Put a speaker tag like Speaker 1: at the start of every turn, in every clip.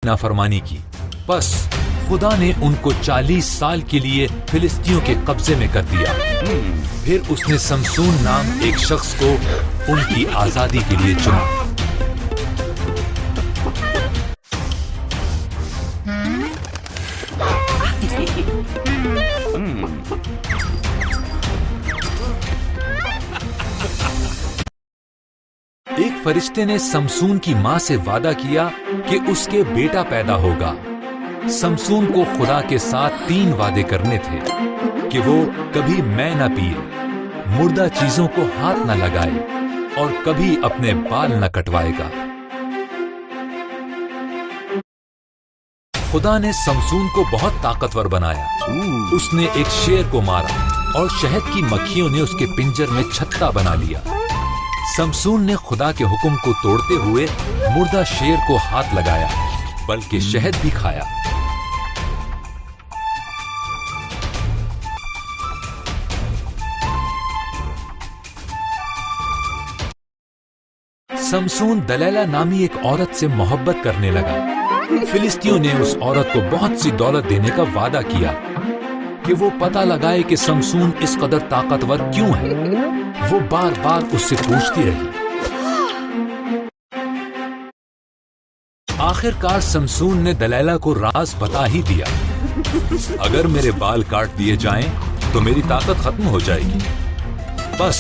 Speaker 1: नाफरमानी की। बस खुदा ने उनको 40 साल के लिए फिलिस्तियों के कब्जे में कर दिया। फिर उसने समसून नाम एक शख्स को उनकी आजादी के लिए चुना। एक फरिश्ते ने समसून की मां से वादा किया कि उसके बेटा पैदा होगा। समसून को खुदा के साथ 3 वादे करने थे कि वो कभी मैं न पिए, मुर्दा चीजों को हाथ न लगाए और कभी अपने बाल न कटवाएगा। खुदा ने समसून को बहुत ताकतवर बनाया। उसने एक शेर को मारा और शहद की मक्खियों ने उसके पिंजर में छत्ता बना लिया। समसून ने खुदा के हुक्म को तोड़ते हुए मुर्दा शेर को हाथ लगाया, बल्कि शहद भी खाया। समसून दलैला नामी एक औरत से मोहब्बत करने लगा। फिलिस्तियों ने उस औरत को बहुत सी दौलत देने का वादा किया कि वो पता लगाए कि समसून इस कदर ताकतवर क्यों है। वो बार बार उससे पूछती रही। आखिरकार समसून ने दलैला को राज बता ही दिया। अगर मेरे बाल काट दिए जाएं तो मेरी ताकत खत्म हो जाएगी। बस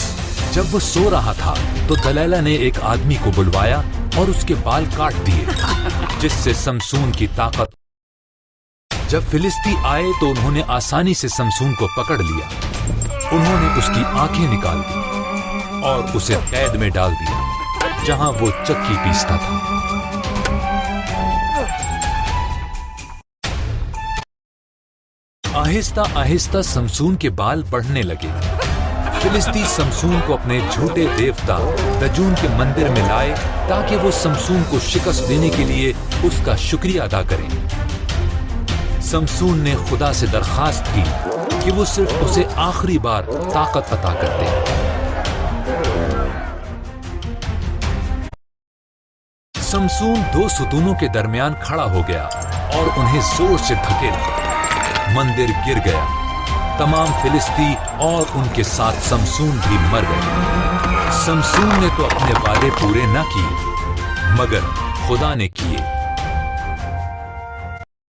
Speaker 1: जब वो सो रहा था तो दलैला ने एक आदमी को बुलवाया और उसके बाल काट दिए, जिससे समसून की ताकत। जब फिलिस्ती आए तो उन्होंने आसानी से समसून को पकड़ लिया। उन्होंने उसकी आंखें निकाल दी और उसे कैद में डाल दिया, जहां वो चक्की पीसता था। आहिस्ता आहिस्ता समसून के बाल बढ़ने लगे। फिलिस्ती समसून को अपने झूठे देवता दजून के मंदिर में लाए ताकि वो समसून को शिकस्त देने के लिए उसका शुक्रिया अदा करें। समसून ने खुदा से दरखास्त की कि वो सिर्फ उसे आखिरी बार ताकत अता कर दे। समसून 2 सुतूनों के दरमियान खड़ा हो गया और उन्हें जोर से धकेला। मंदिर गिर गया। तमाम फिलिस्ती और उनके साथ समसून भी मर गए। समसून ने तो अपने वादे पूरे न किए, मगर खुदा ने किए।